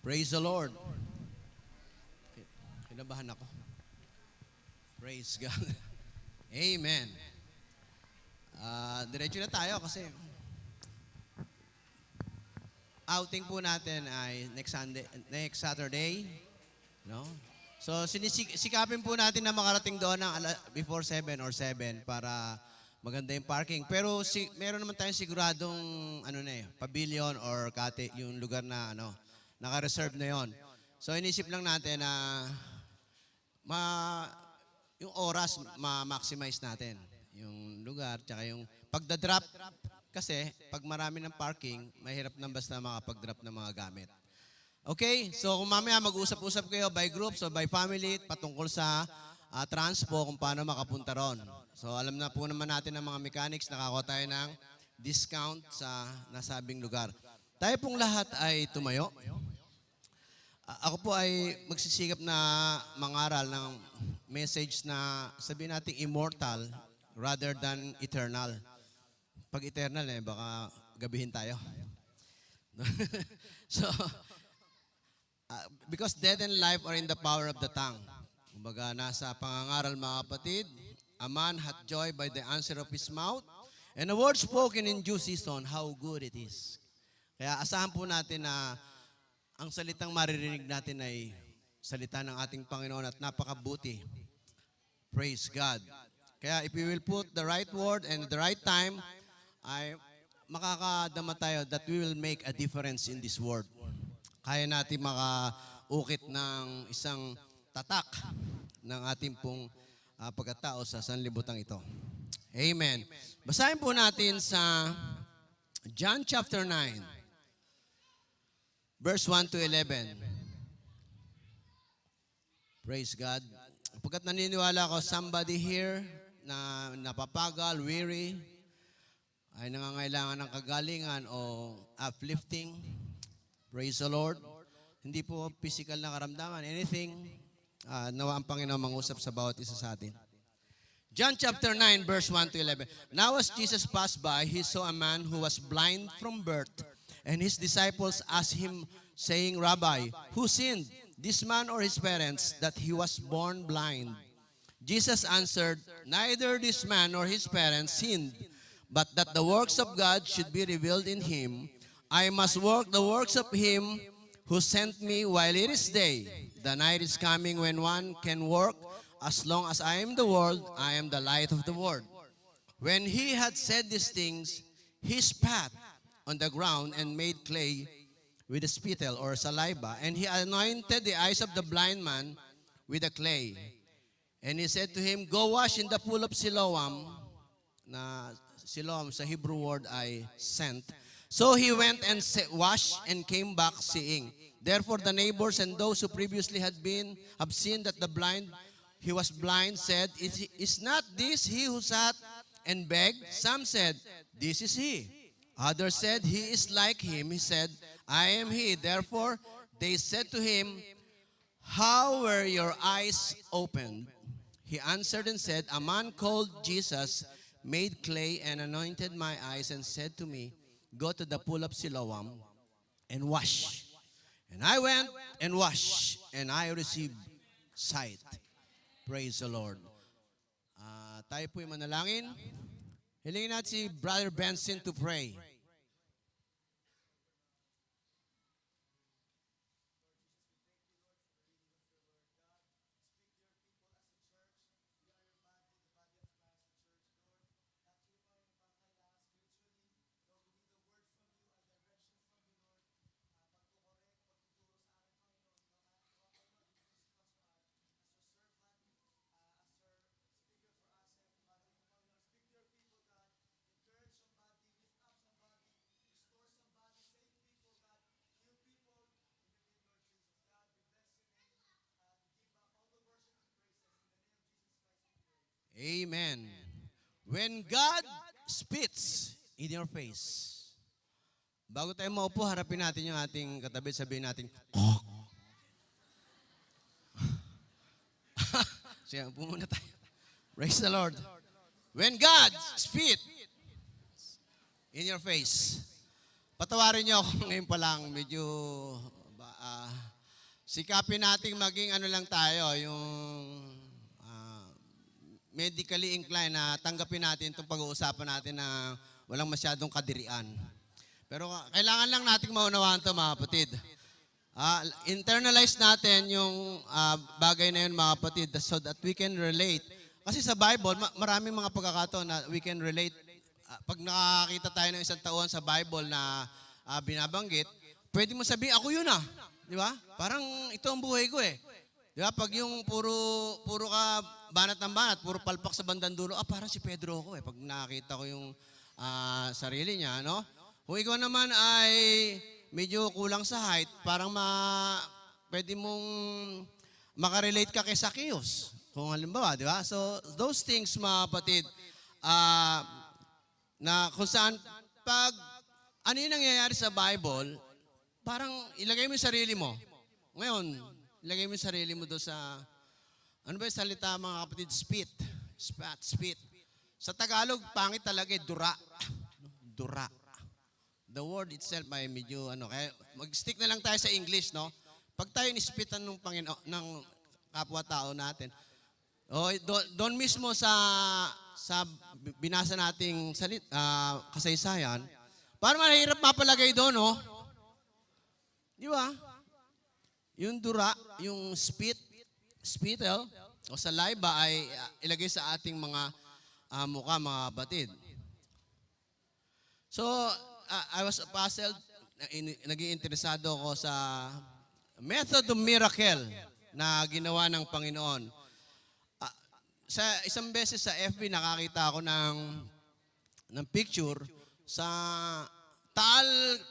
Praise the Lord. Kinabahan ako. Praise God. Amen. Diretso na tayo kasi outing po natin ay next Saturday. No? So, sikapin po natin na makarating doon ng before 7 or 7 para maganda yung parking. Pero meron naman tayong siguradong pavilion or yung lugar na naka-reserve na yon. So, inisip lang natin na yung oras ma-maximize natin. Yung lugar, tsaka yung pagdadrop. Kasi, pag marami ng parking, mahirap nang basta makapag-drop ng mga gamit. Okay? So, kung mamaya mag-usap-usap kayo by groups o by family patungkol sa transpo kung paano makapunta ron. So, alam na po naman natin ng mga mechanics, nakakuha tayo ng discount sa nasabing lugar. Tayo pong lahat ay tumayo. Ako po ay magsisikap na mangaral ng message na sabihin natin immortal rather than eternal. Pag eternal baka gabihin tayo. So, because death and life are in the power of the tongue. Kumbaga, nasa pangangaral mga kapatid, a man hath joy by the answer of his mouth, and a word spoken in due season, how good it is. Kaya asahan po natin na ang salitang maririnig natin ay salita ng ating Panginoon at napakabuti. Praise God. Kaya if we will put the right word and the right time, ay makakadama tayo that we will make a difference in this world. Kaya natin makaukit ng isang tatak ng ating pong pagkatao sa sanlibutan ito. Amen. Basahin po natin sa John chapter 9. Verse 1 to 11. Praise God. Pagkat naniniwala ko, somebody here na napapagal, weary, ay nangangailangan ng kagalingan o uplifting. Praise the Lord. Hindi po physical na karamdaman. Anything, nawa ang Panginoon mangusap sa bawat isa sa atin. John chapter 9, verse 1 to 11. Now as Jesus passed by, he saw a man who was blind from birth. And his disciples asked him, saying, Rabbi, who sinned, this man or his parents, that he was born blind? Jesus answered, neither this man nor his parents sinned, but that the works of God should be revealed in him. I must work the works of him who sent me while it is day. The night is coming when one can work. As long as I am the world, I am the light of the world. When he had said these things, he spat on the ground and made clay with a spittle or saliva, and he anointed the eyes of the blind man with the clay. And he said to him, go wash in the pool of Siloam, na Siloam sa Hebrew word ay sent. So he went and washed and came back seeing. Therefore the neighbors and those who previously have seen that he was blind said, is not this he who sat and begged? Some said, this is he. Others said, he is like him. He said, I am he. Therefore they said to him, how were your eyes opened? He answered and said, a man called Jesus made clay and anointed my eyes and said to me, go to the pool of Siloam and wash. And I went and washed, and I received sight. Praise the Lord. Tayo po'y manalangin. Hilingin natin si Brother Benson to pray. Amen. When God spits in your face, bago tayo maupo, harapin natin yung ating katabi, sabihin natin, siya, upo muna tayo. Praise the Lord. When God spit in your face, patawarin niyo ako ngayon pa lang, medyo sikapin nating maging ano lang tayo, yung medically inclined na tanggapin natin itong pag-uusapan natin na walang masyadong kadirian. Pero kailangan lang nating maunawaan ito, mga kapatid. Internalize natin yung bagay na yun, mga kapatid, so that we can relate. Kasi sa Bible, maraming mga pagkakataon na we can relate. Pag nakakita tayo ng isang tauhan sa Bible na binabanggit, pwede mo sabihin, ako yun ah. Di ba? Parang ito ang buhay ko eh. Di ba? Pag yung puro ka banat ng banat, puro palpak sa bandang dulo, parang si Pedro ako eh. Pag nakakita ko yung sarili niya, no? Kung ikaw naman ay medyo kulang sa height, parang pwede mong makarelate ka kay Zacchaeus. Kung halimbawa, di ba? So, those things, mga kapatid, na kung saan, pag ano yung nangyayari sa Bible, parang ilagay mo yung sarili mo. Ngayon, ilagay mo yung sarili mo doon sa, ano ba yung salita, mga kapatid? Spit. Sa Tagalog, pangit talaga, dura. Dura. The word itself ay medyo, kaya mag-stick na lang tayo sa English, no? Pag tayo nispitan ng Panginoon, ng kapwa-tao natin, doon mismo sa binasa nating kasaysayan, parang mahirap mapalagay doon, no? Di ba? Yung dura, yung spittle, o saliva ay ilagay sa ating mga mukha, mga batid. So, I was puzzled, naging interesado ako sa method of miracle na ginawa ng Panginoon. Sa isang beses sa FB, nakakita ako ng picture sa Taal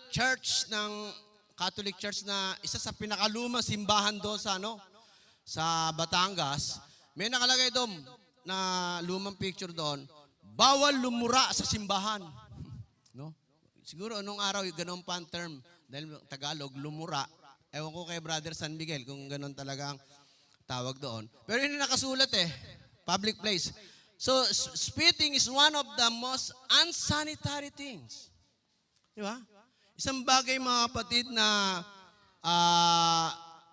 Church ng Catholic Church na isa sa pinakalumang simbahan doon sa Batangas. May nakalagay doon na lumang picture doon, bawal lumura sa simbahan. No? Siguro anong araw, ganun pa ang term, dahil Tagalog, lumura. Ewan ko kay Brother San Miguel kung ganun talaga ang tawag doon. Pero yun yung nakasulat public place. So, spitting is one of the most unsanitary things. Di ba? Isang bagay, mga kapatid, na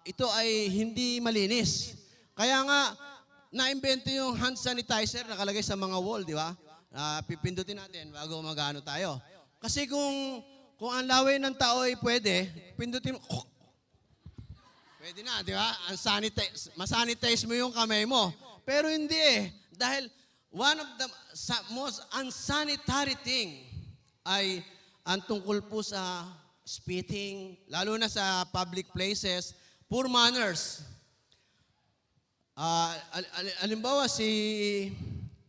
ito ay hindi malinis. Kaya nga, na-invento yung hand sanitizer nakalagay sa mga wall, di ba? Pipindutin natin bago magano tayo. Kasi kung ang laway ng tao ay pwede, pindutin mo, pwede na, di ba? Masanitize mo yung kamay mo. Pero hindi dahil one of the most unsanitary thing ay ang tungkol po sa spitting, lalo na sa public places, poor manners. Alimbawa, si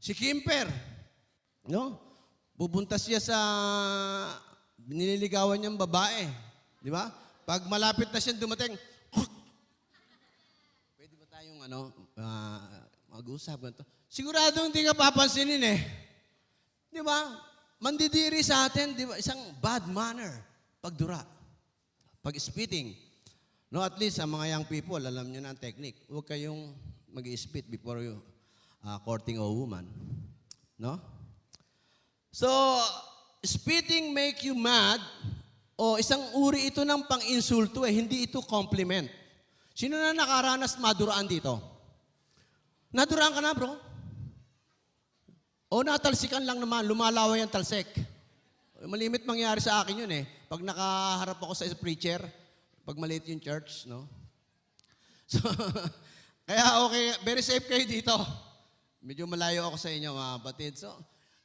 Kimper, no? Pupunta siya sa nililigawan niyang babae. Di ba? Pag malapit na siya dumating, pwede ba tayong mag-usap ganito? Sigurado hindi ka papansinin Di ba? Mandidiri sa atin, di ba? Isang bad manner. Pagdura. Pag-spitting. No, at least sa mga young people, alam niyo na ang technique. Huwag kayong mag-spit before you courting a woman. No? So, spitting make you mad, isang uri ito ng pang-insulto hindi ito compliment. Sino na nakaranas maduraan dito? Naduraan ka na, bro? O natalsikan lang naman, lumalaway ang talsik. Malimit mangyari sa akin yun Pag nakaharap ako sa preacher, pag maliit yung church, no? So, kaya okay, very safe kayo dito. Medyo malayo ako sa inyo, mga kapatid. So,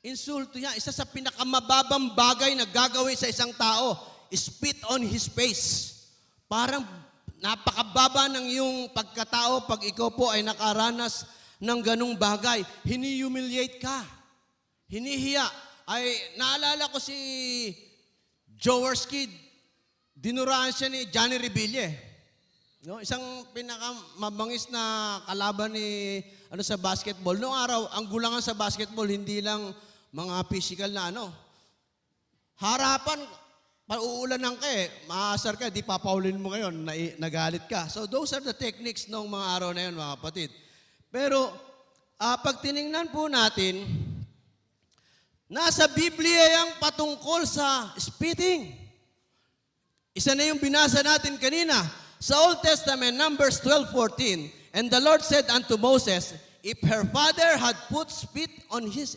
insulto yan. Isa sa pinakamababang bagay na gagawin sa isang tao, spit on his face. Parang napakababa ng iyong pagkatao pag ikaw po ay nakaranas ng ganung bagay. Hini-humiliate ka. Hinihiya. Ay, naalala ko si Jaworski, dinuraan siya ni Johnny Reville. No? Isang pinakamabangis na kalaban ni sa basketball. Noong araw, ang gulangan sa basketball, hindi lang mga physical na harapan, pauulanan ka maasar ka, di papaulin mo ngayon, nagalit ka. So those are the techniques ng mga araw na yun, mga kapatid. Pero, pag tiningnan po natin, nasa Biblia yung patungkol sa spitting. Isa na yung binasa natin kanina. Sa Old Testament, Numbers 12:14, and the Lord said unto Moses, if her father had put spit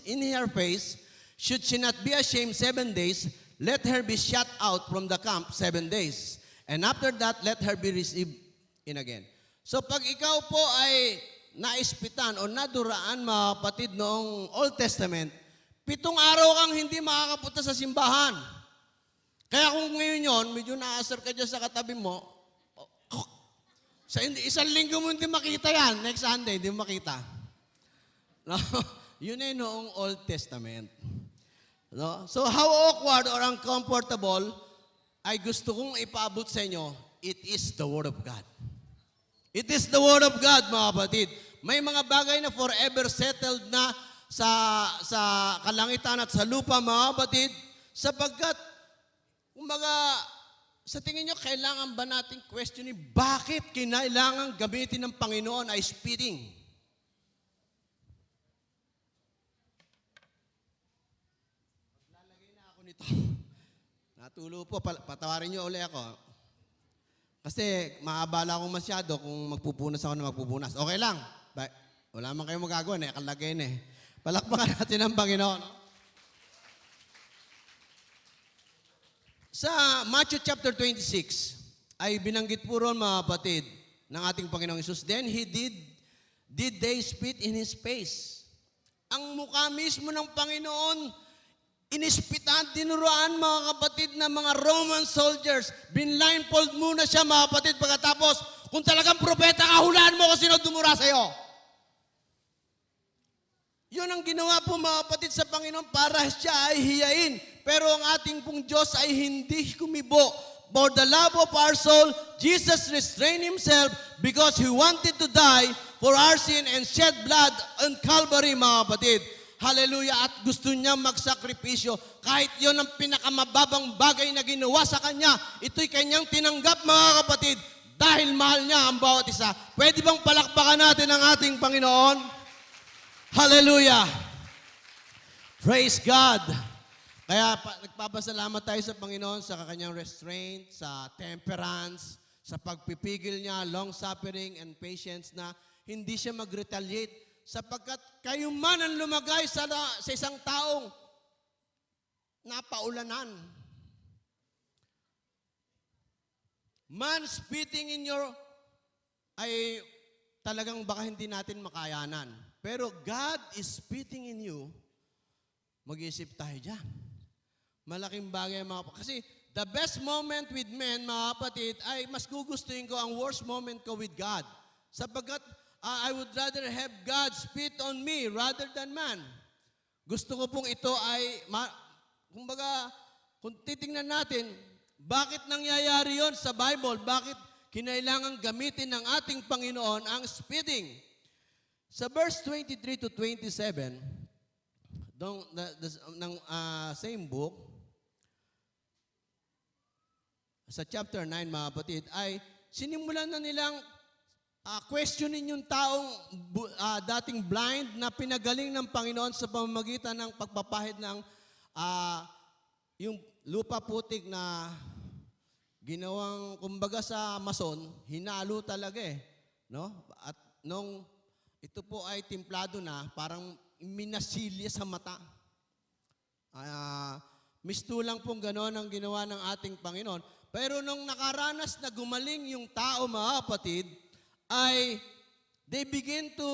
in her face, should she not be ashamed 7 days, let her be shut out from the camp 7 days. And after that, let her be received in again. So pag ikaw po ay naispitan o naduraan, mga kapatid, noong Old Testament, 7 araw kang hindi makakapunta sa simbahan. Kaya kung ngayon yon, medyo naasar ka dyan sa katabi mo, sa isang linggo mo hindi makita yan. Next Sunday, hindi mo makita. No? Yun ay noong Old Testament. No? So how awkward or uncomfortable ay gusto kong ipaabot sa inyo, it is the Word of God. It is the Word of God, mga kapatid. May mga bagay na forever settled na sa kalangitan at sa lupa, mga kapatid, sapagkat, kumbaga, sa tingin nyo, kailangan ba natin questionin bakit kinailangan gamitin ng Panginoon ay spitting? Maglalagay na ako nito. Natulo po, patawarin nyo ulit ako. Kasi maabala akong masyado kung magpupunas ako na magpupunas. Okay lang. Wala man kayong magagawa, nakalagay na eh. Palakpakan natin ang Panginoon. No? Sa Matthew chapter 26, ay binanggit po ron, mga kapatid, ng ating Panginoong Hesus. Then he did they spit in his face. Ang mukha mismo ng Panginoon, inispitan, tinuruan, mga kapatid, na mga Roman soldiers. Binblindfold muna siya, mga kapatid, pagkatapos, kung talagang propeta ka, hulaan mo kung sino dumura sa'yo. Yun ang ginawa po, mga kapatid, sa Panginoon para siya ay hiyain. Pero ang ating pong Diyos ay hindi kumibo. For the love of our soul, Jesus restrained Himself because He wanted to die for our sin and shed blood on Calvary, mga kapatid. Hallelujah! At gusto niya magsakripisyo. Kahit yun ang pinakamababang bagay na ginawa sa Kanya, ito'y Kanyang tinanggap, mga kapatid, dahil mahal niya ang bawat isa. Pwede bang palakpakan natin ang ating Panginoon? Hallelujah! Praise God! Kaya nagpapasalamat tayo sa Panginoon sa kanyang restraint, sa temperance, sa pagpipigil niya, long-suffering and patience na hindi siya mag-retaliate sapagkat kayo man ang lumagay sa isang taong napaulanan. Man spitting in your ay talagang baka hindi natin makayanan. Pero God is spitting in you, mag-isip tayo dyan. Malaking bagay, mga kapatid. Kasi the best moment with men, mga kapatid, ay mas gugustuhin ko ang worst moment ko with God. Sapagkat I would rather have God spit on me rather than man. Gusto ko pong ito ay, kumbaga, kung titingnan natin, bakit nangyayari yon sa Bible? Bakit kinailangan gamitin ng ating Panginoon ang spitting? Sa verse 23 to 27, ng same book, sa chapter 9, mga kapatid, ay sinimulan na nilang questionin yung taong dating blind na pinagaling ng Panginoon sa pamamagitan ng pagpapahid ng yung lupa putik na ginawang, kumbaga sa mason, hinalo talaga eh. No? At nung ito po ay timplado na, parang minasilya sa mata. Mistulang pong gano'n ang ginawa ng ating Panginoon. Pero nung nakaranas na gumaling yung tao, mga kapatid, ay they begin to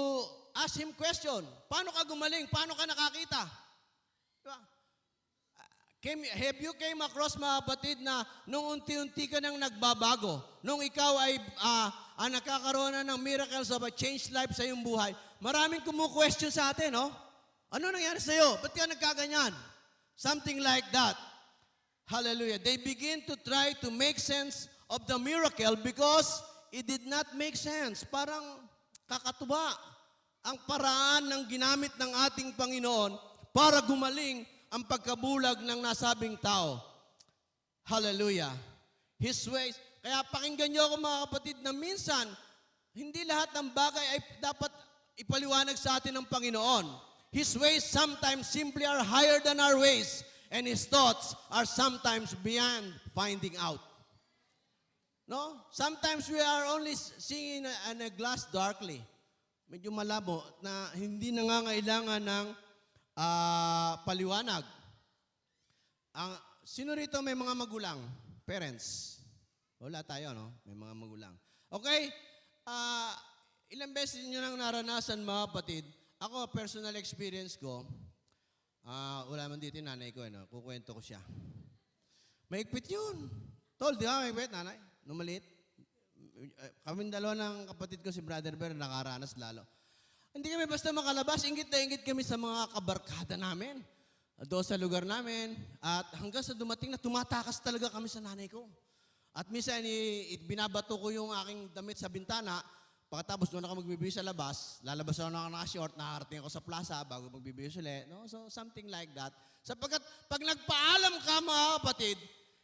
ask him question. Paano ka gumaling? Paano ka nakakita? Diba? Have you came across, mga kapatid, na nung unti-unti ka nang nagbabago, nung ikaw ay nakakaroon na ng miracles of a changed life sa iyong buhay, maraming kumu-question sa atin, no? Ano nangyari sa iyo? Ba't ka nagkaganyan? Something like that. Hallelujah. They begin to try to make sense of the miracle because it did not make sense. Parang kakatuwa ang paraan ng ginamit ng ating Panginoon para gumaling ang pagkabulag ng nasabing tao. Hallelujah. His ways. Kaya pakinggan niyo ako, mga kapatid, na minsan, hindi lahat ng bagay ay dapat ipaliwanag sa atin ng Panginoon. His ways sometimes simply are higher than our ways, and His thoughts are sometimes beyond finding out. No? Sometimes we are only seeing in a glass darkly. Medyo malabo na hindi nangangailangan ng paliwanag. Sino rito may mga magulang? Parents? Wala tayo, no? May mga magulang. Okay? Ilang beses nyo nang naranasan, mga kapatid. Ako, personal experience ko, wala man dito yung nanay ko, no? Kukwento ko siya. Maigpit yun. Tol, di ba maigpit, nanay? Nung maliit. Kaming dalawa ng kapatid ko, si Brother Bear, nakaranas lalo. Hindi kami basta makalabas, ingit na ingit kami sa mga kabarkada namin. Doon sa lugar namin. At hanggang sa dumating na tumatakas talaga kami sa nanay ko. At minsan, binabato ko yung aking damit sa bintana. Pagkatapos doon ako magbibihis sa labas, lalabas ako ng naka-short, nakarating ako sa plaza bago magbibihis ulit. No? So, something like that. Sapagkat pag nagpaalam ka, mga kapatid,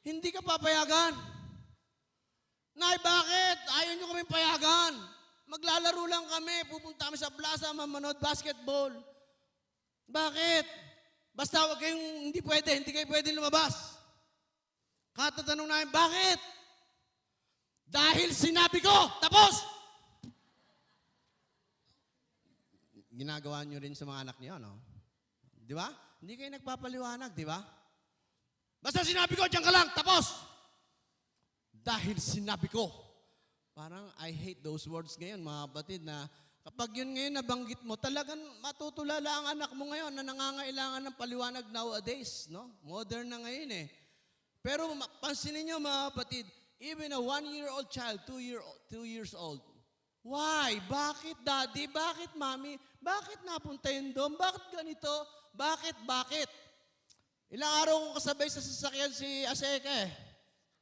hindi ka papayagan. Nay, bakit? Ayaw nyo kami payagan. Maglalaro lang kami, pupunta kami sa plaza, mamanood basketball. Bakit? Basta huwag kayong hindi kayo pwede lumabas. Katatanong namin, bakit? Dahil sinabi ko, tapos! Ginagawa nyo rin sa mga anak niyo, no? Di ba? Hindi kayo nagpapaliwanag, di ba? Basta sinabi ko, diyan ka lang, tapos! Dahil sinabi ko. Parang I hate those words ngayon, mga kapatid, na kapag yun ngayon nabanggit mo, talagang matutulala ang anak mo ngayon na nangangailangan ng paliwanag nowadays, no? Modern na ngayon eh. Pero pansinin nyo, mga kapatid, even a 1-year-old child, 2 years old, why? Bakit, daddy? Bakit, mami? Bakit napunta yun doon? Bakit ganito? Bakit? Ilang araw kong kasabay sa sasakyan si Aseka eh.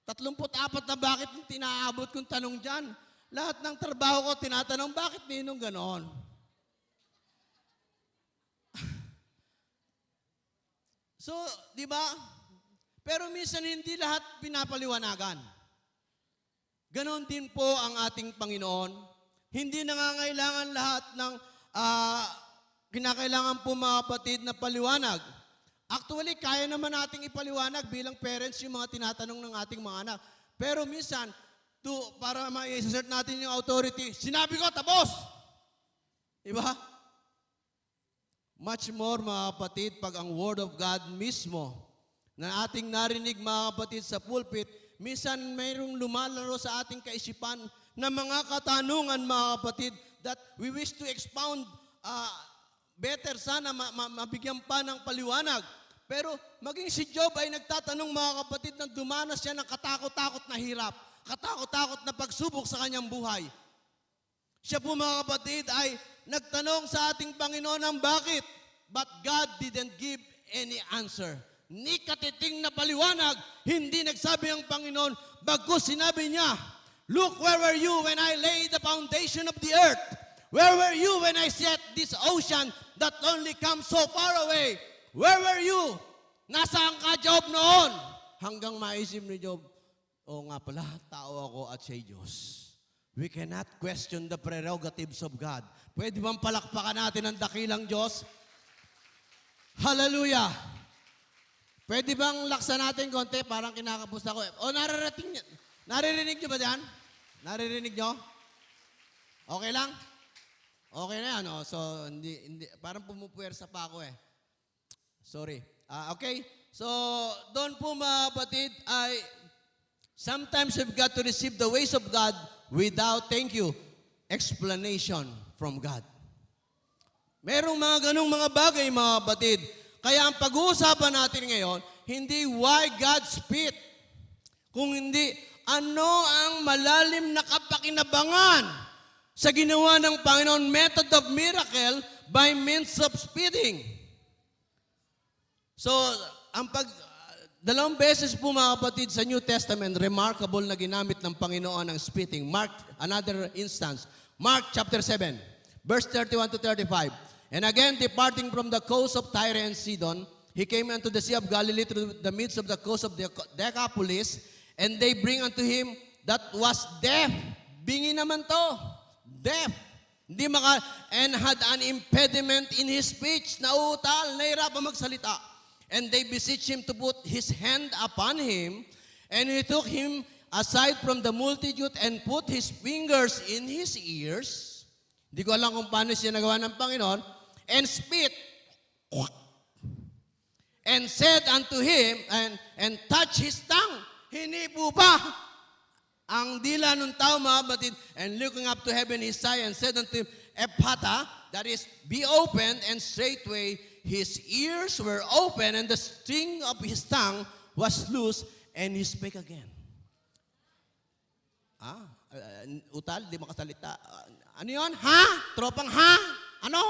34 na bakit yung tinaabot kong tanong dyan. Lahat ng trabaho ko tinatanong, bakit ninong ganon? So, di ba? Pero minsan hindi lahat pinapaliwanagan. Ganon din po ang ating Panginoon. Hindi nangangailangan lahat ng kinakailangan po mga kapatid na paliwanag. Actually, kaya naman nating ipaliwanag bilang parents yung mga tinatanong ng ating mga anak. Pero minsan, para ma-exert natin yung authority, sinabi ko, tapos! Diba? Much more mga kapatid, pag ang Word of God mismo, na ating narinig mga kapatid sa pulpit, minsan mayroong lumalaro sa ating kaisipan na mga katanungan, mga kapatid, that we wish to expound better, sana mabigyan pa ng paliwanag. Pero maging si Job ay nagtatanong, mga kapatid, na dumanas siya ng katakot-takot na hirap, katakot-takot na pagsubok sa kanyang buhay. Siya po, mga kapatid, ay nagtanong sa ating Panginoon ng bakit, but God didn't give any answer. Ni katiting na paliwanag, hindi nagsabi ang Panginoon, bagkus sinabi niya, look, where were you when I laid the foundation of the earth? Where were you when I set this ocean that only comes so far away? Where were you? Nasaan ka, Job, noon? Hanggang maisip ni Job, nga pala, tao ako at siya Diyos. We cannot question the prerogatives of God. Pwede bang palakpakan natin ang dakilang Diyos? Hallelujah! Pwede bang laksan natin konti? Parang kinakapos ako. Naririnig nyo ba diyan? Naririnig nyo? Okay lang? Okay na yan. So, hindi, parang pumupuwersa pa ako eh. Sorry. Okay? So, doon po mga kapatid ay sometimes we've got to receive the ways of God without, explanation from God. Merong mga ganong mga bagay, mga kapatid. Kaya ang pag-uusapan natin ngayon, hindi why God spit, kung hindi ano ang malalim na kapakinabangan sa ginawa ng Panginoon, method of miracle by means of spitting. So, dalawang beses po mga kapatid sa New Testament, remarkable na ginamit ng Panginoon ang spitting. Another instance, Mark chapter 7, verse 31 to 35. And again, departing from the coast of Tyre and Sidon, he came unto the Sea of Galilee through the midst of the coast of Decapolis, and they bring unto him that was deaf. Bingi naman to. Deaf. And had an impediment in his speech. Nauutal, nahirapan magsalita. And they beseech him to put his hand upon him, and he took him aside from the multitude and put his fingers in his ears. Hindi ko alam kung paano siya nagawa ng Panginoon. And spit. And said unto him, and touch his tongue. Hinipo pa ang dila ng tao, mga batid. And looking up to heaven, he sighed and said unto him, Ephata, that is, be opened, and straightway his ears were open, and the string of his tongue was loose, and he spake again. Utal, di makasalita. Ano yun? Ha? Tropang ha? Ano?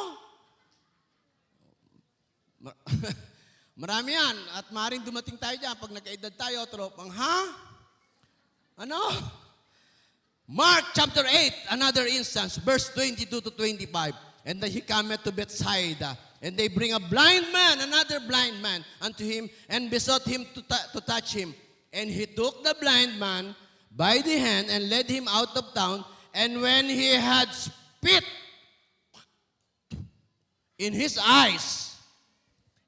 Marami yan. At maaaring dumating tayo dyan. Pag nagkaedad tayo, tropang ha? Ano? Mark chapter 8, another instance, verse 22 to 25. And then he cometh to Bethsaida, and they bring a blind man, another blind man, unto him, and besought him to touch him. And he took the blind man by the hand, and led him out of town, and when he had spit in his eyes,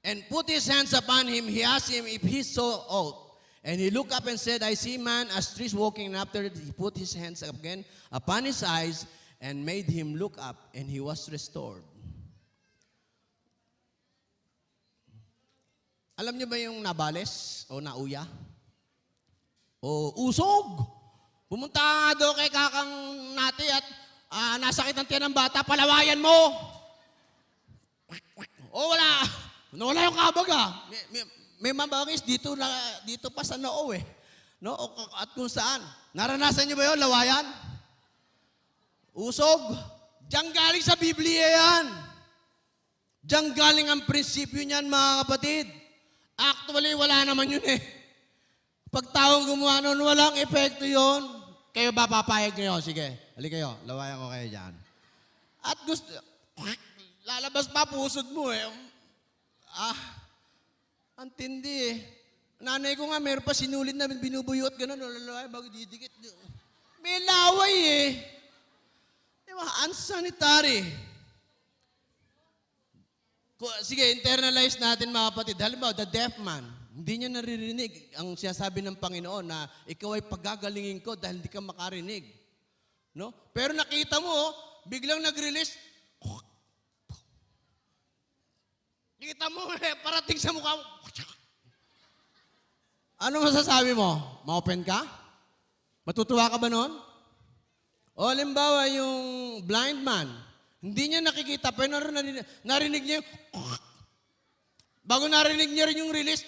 and put his hands upon him, he asked him if he saw aught. And he looked up and said, I see man as trees walking, and after that he put his hands again upon his eyes, and made him look up, and he was restored. Alam niyo ba yung nabales o nauya? O usog? Pumunta nga daw kay kakang nati at nasakit ang tiyan ng bata, palawayan mo. O wala. Wala yung kabag May mabangis dito pa sa noo No? At kung saan. Naranasan niyo ba yun, lawayan? Usog. Diyan galing sa Biblia yan. Diyan galing ang prinsipyo niyan, mga kapatid. Actually, wala naman yun Pag taong gumawa nun, walang epekto yun. Kayo ba papayag ngayon? Sige, halika kayo. Lawayan ko kayo dyan. At gusto, lalabas pa pusod mo ang tindi Nanay ko nga, meron pa sinulit na binubuyot, gano'n, lalaway, bago didikit. May laway Diba? Unsanitary. Sige, internalize natin mga kapatid. Halimbawa, the deaf man, hindi niya naririnig ang sinasabi ng Panginoon na ikaw ay pagagalingin ko dahil hindi ka makarinig. No? Pero nakita mo, biglang nag-release, kita mo, parating sa mukha mo. Ano masasabi mo? Ma-open ka? Matutuwa ka ba noon? O halimbawa yung blind man, hindi niya nakikita, pero narinig niya yung bago narinig niya rin yung release,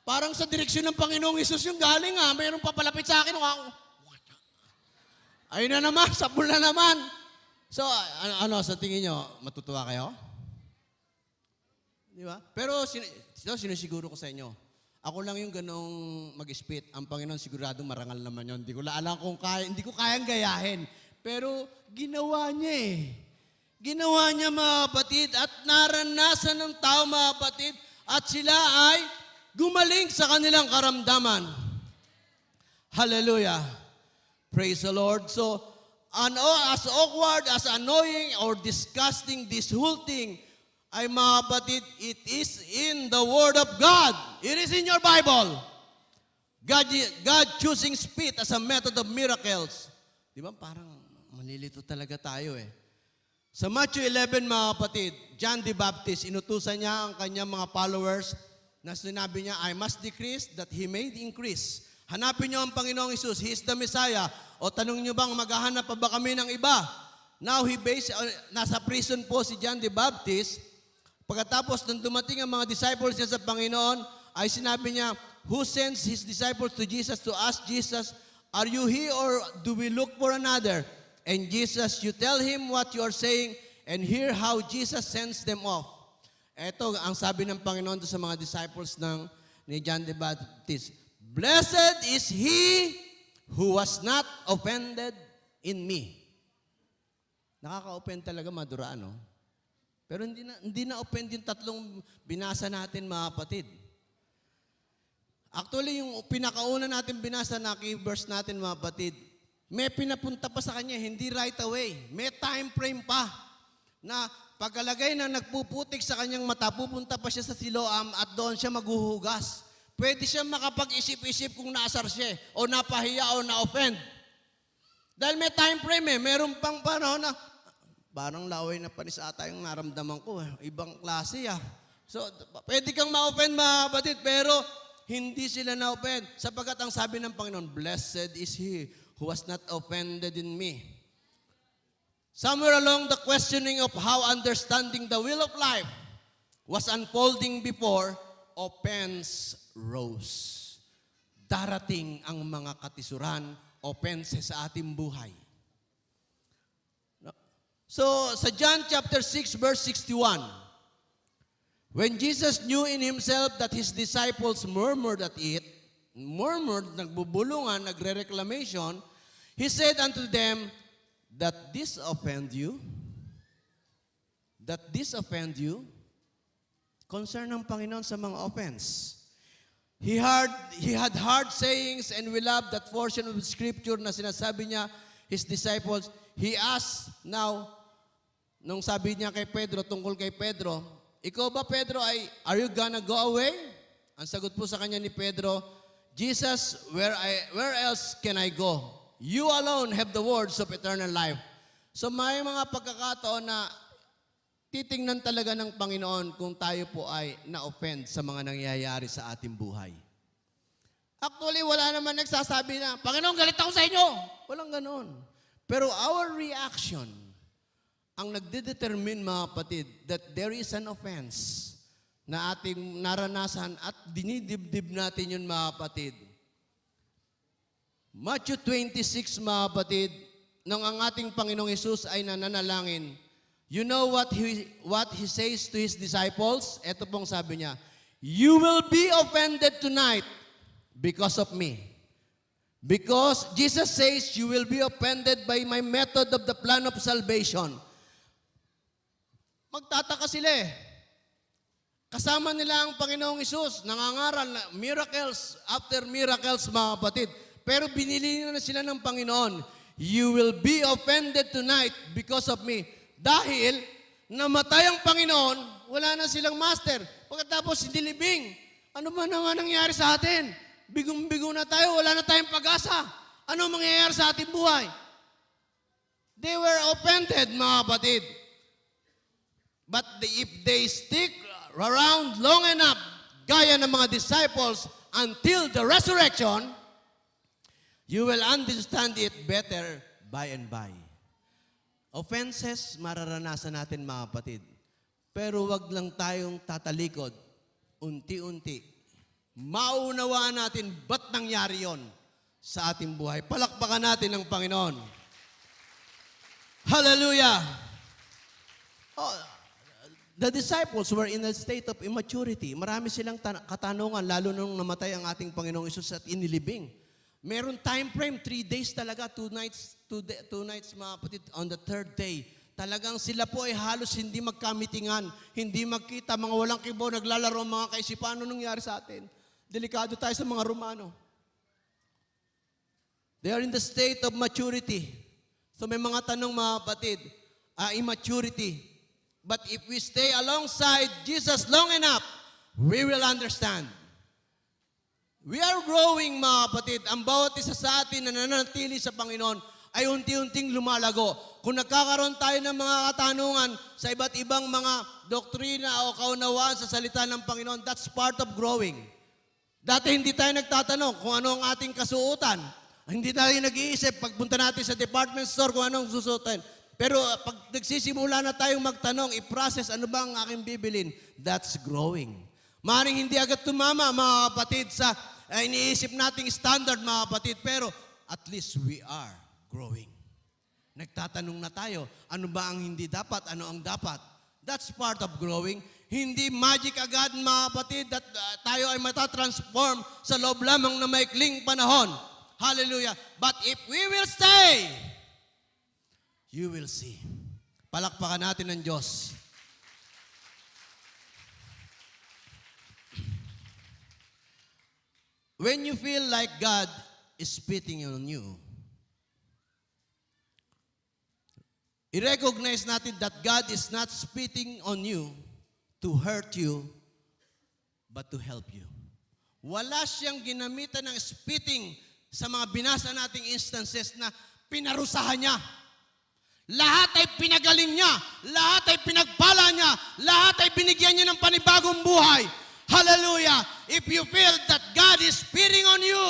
parang sa direksyon ng Panginoong Hesus yung galing mayroong papalapit sa akin. Ayun na naman, sabol na naman. So, ano sa tingin nyo, matutuwa kayo? Di ba? Pero sinisiguro ko sa inyo, ako lang yung ganong mag-spit. Ang Panginoon sigurado marangal naman yun. Hindi ko alam kung hindi ko kayang gayahin. Pero ginawa niya Ginawa niya mga kapatid at naranasan ng tao mga kapatid at sila ay gumaling sa kanilang karamdaman. Hallelujah. Praise the Lord. So, as awkward, as annoying, or disgusting this whole thing, ay mga kapatid, it is in the Word of God. It is in your Bible. God choosing spit as a method of miracles. Di ba? Parang malilito talaga tayo Sa Matthew 11, mga kapatid, John the Baptist, inutusan niya ang kanyang mga followers na sinabi niya, I must decrease that He may increase. Hanapin niyo ang Panginoong Hesus. He is the Messiah. O tanong niyo bang maghahanap pa ba kami ng iba? Now, nasa prison po si John the Baptist. Pagkatapos nang dumating ang mga disciples niya sa Panginoon, ay sinabi niya, who sends his disciples to Jesus to ask Jesus, are you he or do we look for another? And Jesus, you tell him what you are saying and hear how Jesus sends them off. Ito ang sabi ng Panginoon sa mga disciples ni John the Baptist. Blessed is he who was not offended in me. Nakaka-offend talaga madura, Pero hindi na offend yung tatlong binasa natin, mga kapatid. Actually, yung pinakauna natin binasa na key verse natin, mga kapatid, may pinapunta pa sa kanya, hindi right away. May time frame pa na pagkalagay na nagpuputik sa kanyang mata, pupunta pa siya sa Siloam at doon siya maghuhugas pwede siya makapag-isip-isip kung naasar siya o napahiya o na-offend. Dahil may time frame meron pang panahon na parang laway na panis ata yung naramdaman ko. Ibang klase So, pwede kang ma-offend mga kapatid, pero hindi sila na-offend. Sapagkat ang sabi ng Panginoon, blessed is he who was not offended in me. Somewhere along the questioning of how understanding the will of life was unfolding before, offense rose. Darating ang mga katisuran, offenses sa ating buhay. So, sa John chapter 6, verse 61, when Jesus knew in himself that his disciples murmured at it, nagbubulungan, nagre-reclamation, he said unto them, that this offend you? That this offend you? Concern ng Panginoon sa mga offense. He had hard sayings, and we love that portion of scripture na sinasabi niya, his disciples. He asked now, nung sabi niya kay Pedro, tungkol kay Pedro, ikaw ba, Pedro, are you gonna go away? Ang sagot po sa kanya ni Pedro, Jesus, where else can I go? You alone have the words of eternal life. So may mga pagkakataon na titingnan talaga ng Panginoon kung tayo po ay na-offend sa mga nangyayari sa ating buhay. Actually, wala naman nagsasabi na, Panginoon, galit ako sa inyo. Walang ganon. Pero our reaction, ang nagdedetermine mga kapatid, that there is an offense na ating naranasan at dinidibdib natin yun mga kapatid. Matthew 26 mga kapatid, nang ang ating Panginoong Hesus ay nananalangin, you know what he says to his disciples? Ito pong sabi niya, you will be offended tonight because of me. Because Jesus says, you will be offended by my method of the plan of salvation. Magtataka sila Kasama nila ang Panginoong Hesus, nangangaral na miracles after miracles mga kapatid. Pero binili na sila ng Panginoon, you will be offended tonight because of me. Dahil namatay ang Panginoon, wala na silang master. Pagkatapos dilibing, ano ba naman nangyari sa atin? Bigong-bigo na tayo, wala na tayong pag-asa. Ano mangyayari sa ating buhay? They were offended, mga kapatid. But if they stick around long enough, gaya ng mga disciples, until the resurrection, you will understand it better by and by. Offenses, mararanasan natin mga kapatid. Pero wag lang tayong tatalikod. Unti-unti. Maunawaan natin ba't nangyari yon sa ating buhay. Palakpakan natin ang Panginoon. Hallelujah! The disciples were in a state of immaturity. Marami silang katanungan, lalo nung namatay ang ating Panginoong Hesus at inilibing. Meron time frame, 3 days talaga, 2 nights, 2 nights mga kapatid, on the 3rd day. Talagang sila po ay halos hindi magkamitingan, hindi magkita, mga walang kibo, naglalaro ang mga kaisipan. Ano nangyari sa atin? Delikado tayo sa mga Romano. They are in the state of maturity. So may mga tanong mga kapatid, immaturity. But if we stay alongside Jesus long enough, we will understand. We are growing, mga kapatid. Ang bawat isa sa atin na nananatili sa Panginoon ay unti-unting lumalago. Kung nagkakaroon tayo ng mga katanungan sa iba't ibang mga doktrina o kaunawaan sa salita ng Panginoon, that's part of growing. Dati hindi tayo nagtatanong kung ano ang ating kasuotan. Hindi tayo nag-iisip pagpunta natin sa department store kung anong susuotin. Pero pag nagsisimula na tayong magtanong, i-process ano ba ang aking bibilin, that's growing. Maring hindi agad tumama, mga kapatid, sa iniisip nating standard, mga kapatid, pero at least we are growing. Nagtatanong na tayo, ano ba ang hindi dapat, ano ang dapat? That's part of growing. Hindi magic agad, mga kapatid, that tayo ay matatransform sa loob lamang na maikling panahon. Hallelujah. But if we will stay, you will see. Palakpakan natin ng Diyos. When you feel like God is spitting on you, i-recognize natin that God is not spitting on you to hurt you, but to help you. Wala siyang ginamitan ng spitting sa mga binasa nating instances na pinarusahan niya. Lahat ay pinagaling niya. Lahat ay pinagpala niya. Lahat ay binigyan niya ng panibagong buhay. Hallelujah! If you feel that God is spitting on you,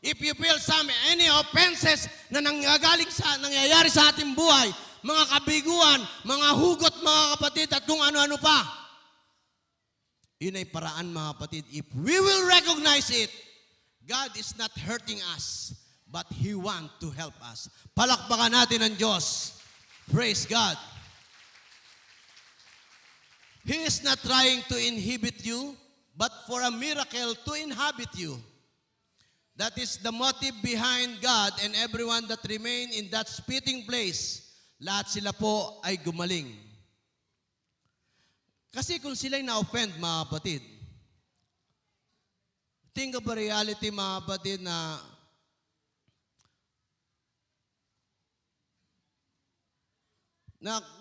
if you feel any offenses na nangyayari sa ating buhay, mga kabiguan, mga hugot, mga kapatid, at kung ano-ano pa, yun ay paraan, mga kapatid. If we will recognize it, God is not hurting us, but He wants to help us. Palakpakan natin ang Diyos. Praise God. He is not trying to inhibit you, but for a miracle to inhabit you. That is the motive behind God and everyone that remain in that spitting place. Lahat sila po ay gumaling. Kasi kung sila'y na-offend, mga kapatid, think of a reality, mga kapatid, na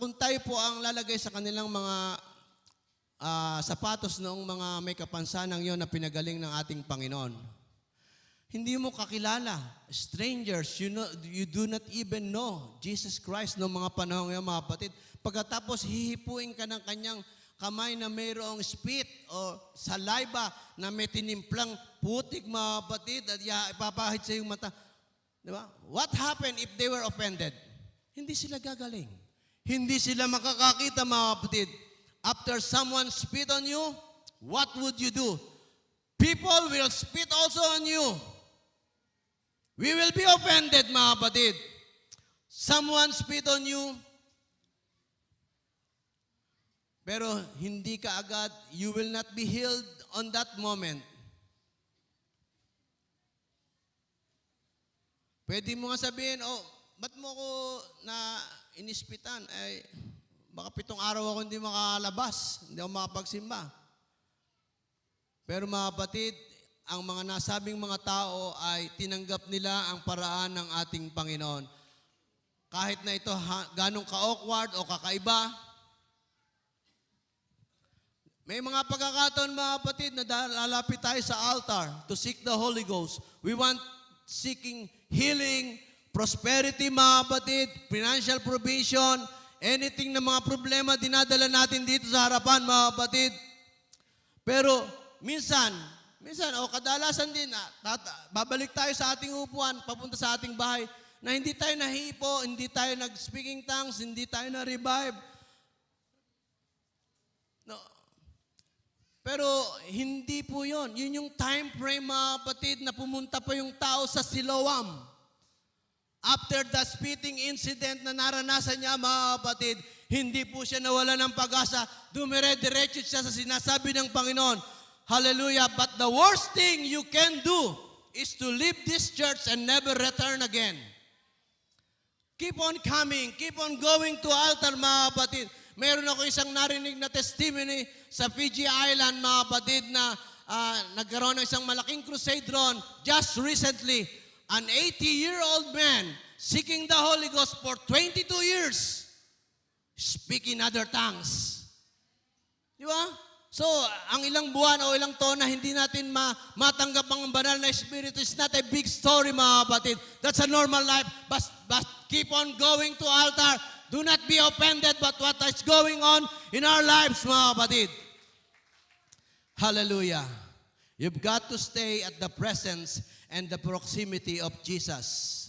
kung tayo po ang lalagay sa kanilang mga sapatos noong mga may kapansanang yon na pinagaling ng ating Panginoon. Hindi mo kakilala. Strangers, you do not even know Jesus Christ noong mga panahon ngayon, mga kapatid. Pagkatapos hihipuin ka ng kanyang kamay na mayroong spit o saliva na may tinimplang putik, mga kapatid, at ipapahid sa iyong mata. Diba? What happened if they were offended? Hindi sila gagaling. Hindi sila makakakita, mga kapatid. After someone spit on you, what would you do? People will spit also on you. We will be offended, mga kapatid. Someone spit on you, pero hindi ka agad, you will not be healed on that moment. Pwede mo nga sabihin, ba't mo ko na inispitan? Baka 7 araw ako hindi makalabas, hindi ako makapagsimba. Pero mga kapatid, ang mga nasabing mga tao ay tinanggap nila ang paraan ng ating Panginoon. Kahit na ito ganong ka-awkward o kakaiba, may mga pagkakataon, mga kapatid, na lalapit tayo sa altar to seek the Holy Ghost. We want seeking healing, prosperity, mga kapatid, financial provision, anything na mga problema dinadala natin dito sa harapan, mga kapatid. Pero minsan, kadalasan din, babalik tayo sa ating upuan, papunta sa ating bahay, na hindi tayo nahipo, hindi tayo nag-speaking tongues, hindi tayo na-revive. No. Pero hindi po yun. Yun yung time frame, mga kapatid, na pumunta pa yung tao sa Siloam. After the spitting incident na naranasan niya, mga kapatid, hindi po siya nawala ng pag-asa. Dumire-diretso siya sa sinasabi ng Panginoon. Hallelujah. But the worst thing you can do is to leave this church and never return again. Keep on coming. Keep on going to altar, mga kapatid. Meron ako isang narinig na testimony sa Fiji Island, mga kapatid, na nagkaroon ng isang malaking crusade ron just recently. An 80-year-old man seeking the Holy Ghost for 22 years, speaking other tongues. Di ba? So, ang ilang buwan o ilang taon na hindi natin matanggap ang banal na Espiritu is not a big story, mga kapatid. That's a normal life. But keep on going to altar. Do not be offended by what is going on in our lives, mga kapatid. Hallelujah. You've got to stay at the presence and the proximity of Jesus.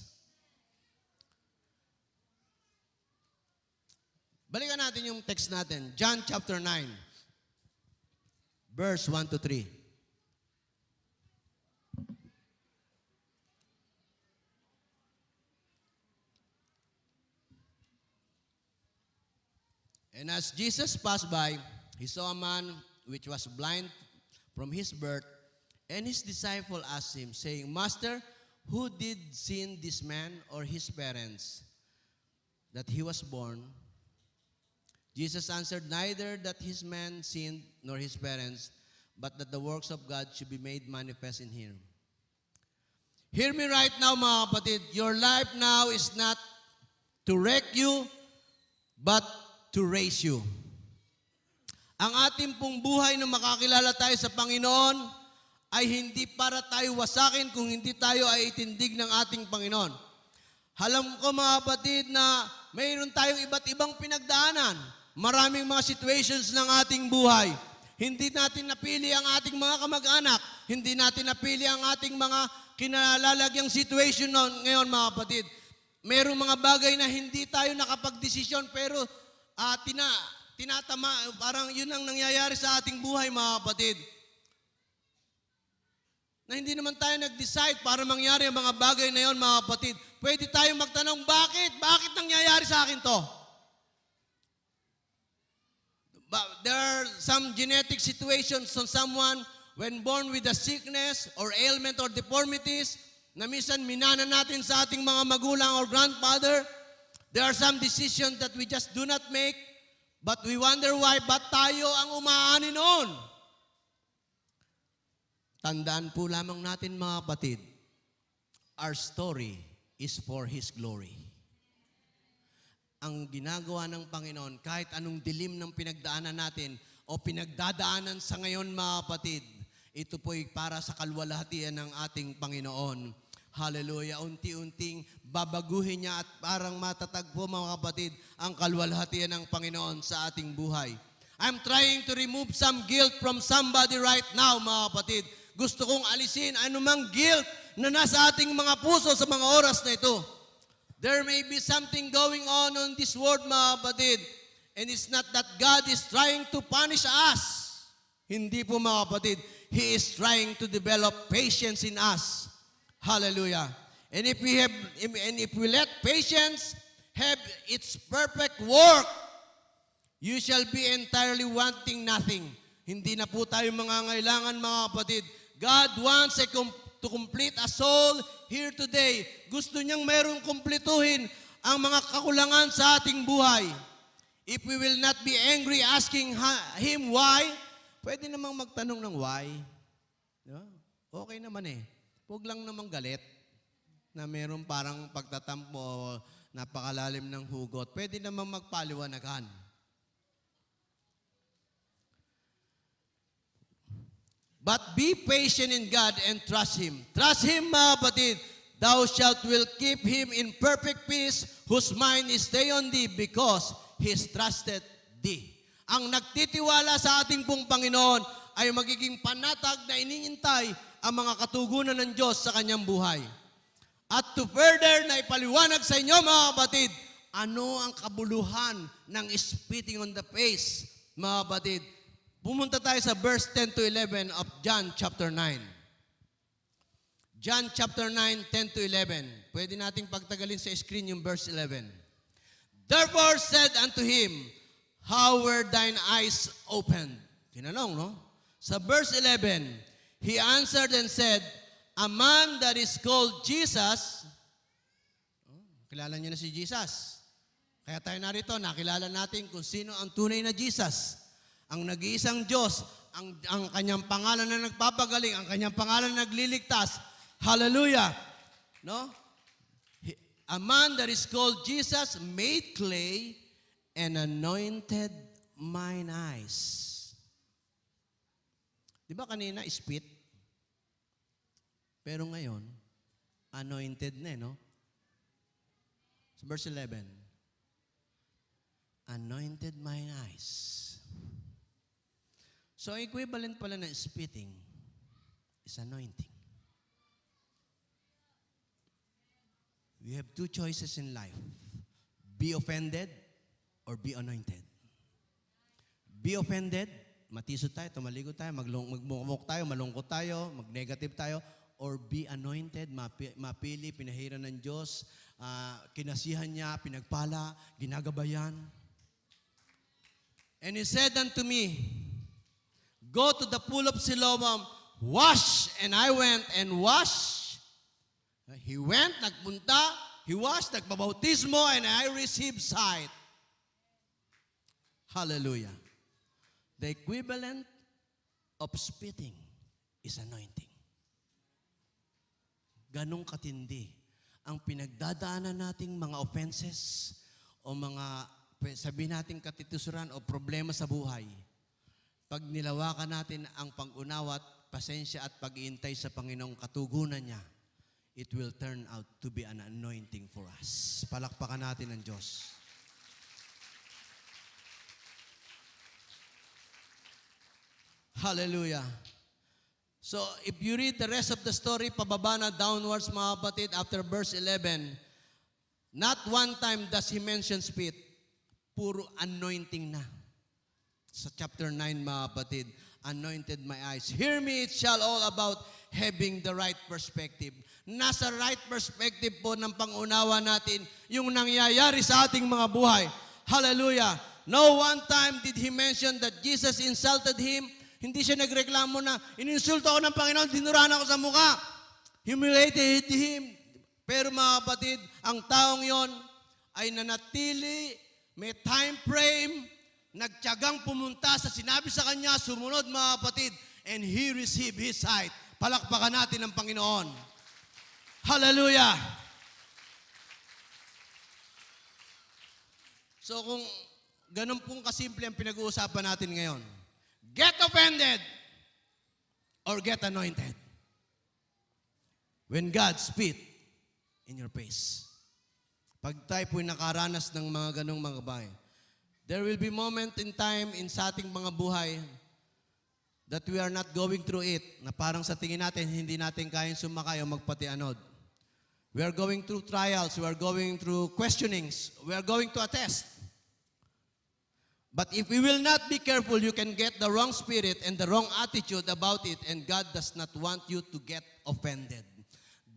Balikan natin yung text natin. John chapter 9. Verse 1 to 3. And as Jesus passed by, he saw a man which was blind from his birth, and his disciple asked him, saying, Master, who did sin, this man or his parents, that he was born? Jesus answered, neither that his man sinned nor his parents, but that the works of God should be made manifest in him. Hear me right now, mga kapatid. Your life now is not to wreck you, but to raise you. Ang ating pong buhay na makakilala tayo sa Panginoon ay hindi para tayo wasakin kung hindi tayo ay itindig ng ating Panginoon. Alam ko mga kapatid na mayroon tayong iba't ibang pinagdaanan. Maraming mga situations ng ating buhay. Hindi natin napili ang ating mga kamag-anak. Hindi natin napili ang ating mga kinalalagyang situation ngayon mga kapatid. Mayroong mga bagay na hindi tayo nakapagdesisyon pero tinatama, parang yun ang nangyayari sa ating buhay mga kapatid. Na hindi naman tayo nag-decide para mangyari ang mga bagay na yon mga kapatid. Pwede tayong magtanong, bakit? Bakit nangyayari sa akin to? There are some genetic situations on someone when born with a sickness or ailment or deformities na minsan minana natin sa ating mga magulang or grandfather. There are some decisions that we just do not make, but we wonder why, ba't tayo ang umaani noon? Tandaan po lamang natin mga kapatid, our story is for His glory. Ang ginagawa ng Panginoon, kahit anong dilim ng pinagdaanan natin o pinagdadaanan sa ngayon mga kapatid, ito po'y para sa kalwalhatian ng ating Panginoon. Hallelujah. Unti-unting babaguhin niya at parang matatagpo mga kapatid ang kalwalhatian ng Panginoon sa ating buhay. I'm trying to remove some guilt from somebody right now mga kapatid. Gusto kong alisin anumang guilt na nasa ating mga puso sa mga oras na ito. There may be something going on this world mga kapatid. And it's not that God is trying to punish us. Hindi po mga kapatid. He is trying to develop patience in us. Hallelujah. And if we let patience have its perfect work, you shall be entirely wanting nothing. Hindi na po tayo mangangailangan mga kapatid. God wants to complete a soul here today. Gusto niyang mayroong kumpletuhin ang mga kakulangan sa ating buhay. If we will not be angry asking Him why, pwede namang magtanong ng why. Okay naman eh. Huwag lang namang galit na mayroong parang pagtatampo, napakalalim ng hugot. Pwede namang magpaliwanagan. But be patient in God and trust Him. Trust Him, mga kapatid. Thou shalt will keep him in perfect peace, whose mind is stay on thee, because He is trusted thee. Ang nagtitiwala sa ating pong Panginoon ay magiging panatag na iniintay ang mga katugunan ng Diyos sa kanyang buhay. At to further na ipaliwanag sa inyo, mga kapatid, ano ang kabuluhan ng spitting on the face, mga kapatid? Pumunta tayo sa verse 10 to 11 of John chapter 9. John chapter 9, 10 to 11. Pwede nating pagtagalin sa screen yung verse 11. Therefore said unto him, how were thine eyes opened? Tinanong, no? Sa verse 11, he answered and said, a man that is called Jesus, kilala niyo na si Jesus. Kaya tayo narito, nakilala natin kung sino ang tunay na Jesus. Ang nag-iisang Diyos, ang kanyang pangalan na nagpapagaling, ang kanyang pangalan na nagliligtas. Hallelujah! No? A man that is called Jesus made clay and anointed mine eyes. Di ba kanina, spit? Pero ngayon, anointed na, no? So verse 11. Anointed mine eyes. So, equivalent pala na spitting is anointing. We have two choices in life. Be offended or be anointed. Be offended, matisod tayo, tumaligo tayo, magmumuk tayo, malungkot tayo, mag-negative tayo, or be anointed, mapili, pinahiran ng Diyos, kinasihan niya, pinagpala, ginagabayan. And he said unto me, go to the pool of Siloam, wash. And I went and washed. He went, nagpunta, he washed, nagpabautismo, and I received sight. Hallelujah. The equivalent of spitting is anointing. Ganong katindi ang pinagdadaanan nating mga offenses o mga, sabihin natin katitusuran o problema sa buhay. Pag nilawakan natin ang pag-unawa at pasensya at pag-iintay sa Panginoong katugunan niya, it will turn out to be an anointing for us. Palakpakan natin ang Diyos. Hallelujah. So, if you read the rest of the story, pababa na downwards mga kapatid, after verse 11, not one time does he mention spit. Puro anointing na. Sa chapter 9 mga kapatid, anointed my eyes. Hear me, it shall all about having the right perspective. Nasa right perspective po ng pangunawa natin yung nangyayari sa ating mga buhay. Hallelujah. No one time did he mention that Jesus insulted him. Hindi siya nagreklamo na, ininsulto ako ng Panginoon, dinurahan ako sa mukha. Humiliated him. Pero mga kapatid, ang taong yon ay nanatili, may time frame, nagtiyagang pumunta sa sinabi sa kanya, sumunod mga kapatid, and he received his sight. Palakpakan natin ang Panginoon. Hallelujah! So kung ganun pong kasimple ang pinag-uusapan natin ngayon, get offended or get anointed. When God spit in your face. Pag tayo po'y nakaranas ng mga ganung mga bahay, there will be moment in time in sa ating mga buhay that we are not going through it, na parang sa tingin natin, hindi natin kayang sumakay o magpatianod. We are going through trials, we are going through questionings, we are going to a test. But if we will not be careful, you can get the wrong spirit and the wrong attitude about it, and God does not want you to get offended.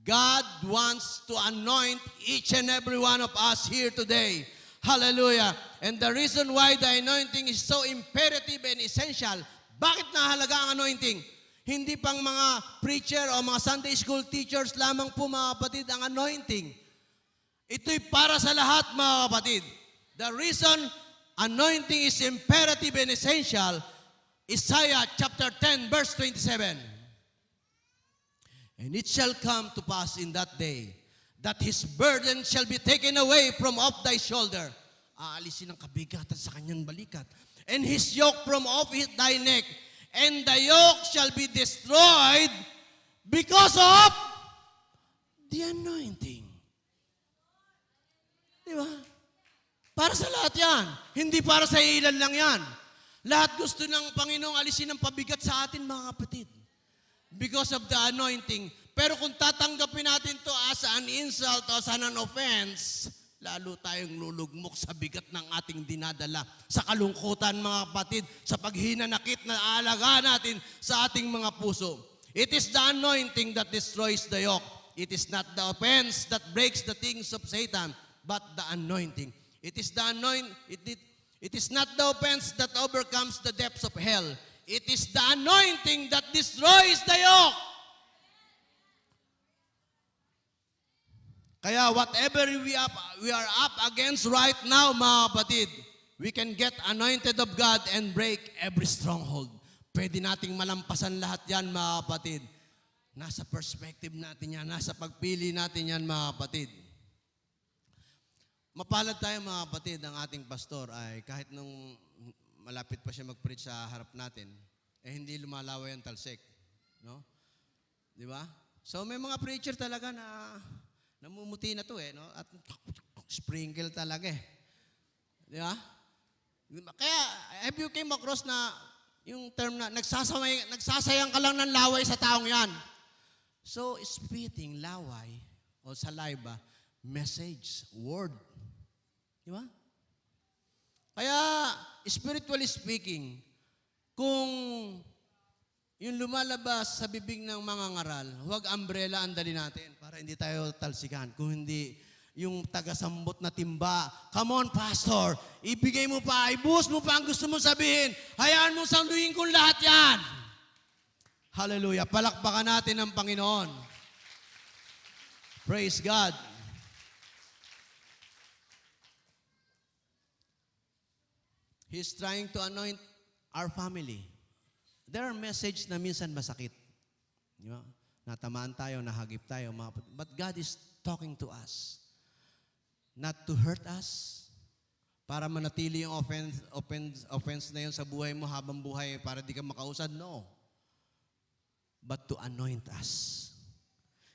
God wants to anoint each and every one of us here today. Hallelujah. And the reason why the anointing is so imperative and essential, bakit nahalaga ang anointing? Hindi pang mga preacher o mga Sunday school teachers lamang po mga kapatid ang anointing. Ito'y para sa lahat mga kapatid. The reason anointing is imperative and essential, Isaiah chapter 10 verse 27. And it shall come to pass in that day that his burden shall be taken away from off thy shoulder. Aalisin ang kabigatan sa kanyang balikat. And his yoke from off thy neck. And the yoke shall be destroyed because of the anointing. Di ba? Para sa lahat yan. Hindi para sa ilan lang yan. Lahat gusto ng Panginoong alisin ang pabigat sa atin mga kapatid. Because of the anointing. Pero kung tatanggapin natin to as an insult o as an offense, lalo tayong lulugmok sa bigat ng ating dinadala, sa kalungkutan mga kapatid, sa paghinanakit na aalaga natin sa ating mga puso. It is the anointing that destroys the yoke. It is not the offense that breaks the things of Satan, but the anointing. It is the it is not the offense that overcomes the depths of hell. It is the anointing that destroys the yoke. Kaya whatever we are up against right now, mga kapatid, we can get anointed of God and break every stronghold. Pwede nating malampasan lahat yan, mga kapatid. Nasa perspective natin yan, nasa pagpili natin yan, mga kapatid. Mapalad tayo, mga kapatid, ang ating pastor ay kahit nung malapit pa siya mag-preach sa harap natin, hindi lumalaway ang talsik. No? Di ba? So may mga preacher talaga na namumuti na to no? At sprinkle talaga Di ba? Kaya, have you came across na yung term na nagsasayang ka lang ng laway sa taong yan? So, spitting, laway, o saliva, message, word. Di ba? Kaya, spiritually speaking, kung yung lumalabas sa bibig ng mga ngaral, huwag umbrella ang dali natin para hindi tayo talsikan. Kung hindi yung tagasambot na timba, come on, pastor, ibigay mo pa, ibuhos mo pa ang gusto mong sabihin. Hayaan mo sanduin kong lahat yan. Hallelujah. Palakpakan natin ang Panginoon. Praise God. He's trying to anoint our family. There are messages na minsan masakit. Di ba? Natamaan tayo, nahagip tayo. But God is talking to us. Not to hurt us. Para manatili yung offense na yun sa buhay mo habang buhay para di ka makausad. No. but to anoint us.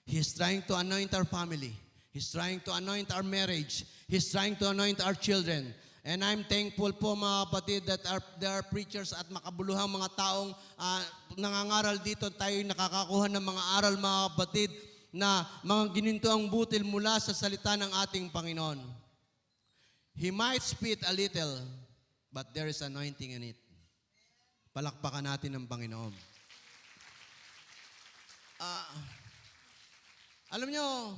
He is trying to anoint our family. He's trying to anoint our marriage. He's trying to anoint our children. And I'm thankful po mga kapatid that there are preachers at makabuluhang mga taong nangangaral dito. Tayo nakakakuha ng mga aral mga kapatid na mga ginintoang butil mula sa salita ng ating Panginoon. He might spit a little, but there is anointing in it. Palakpakan natin ng Panginoon. Alam nyo,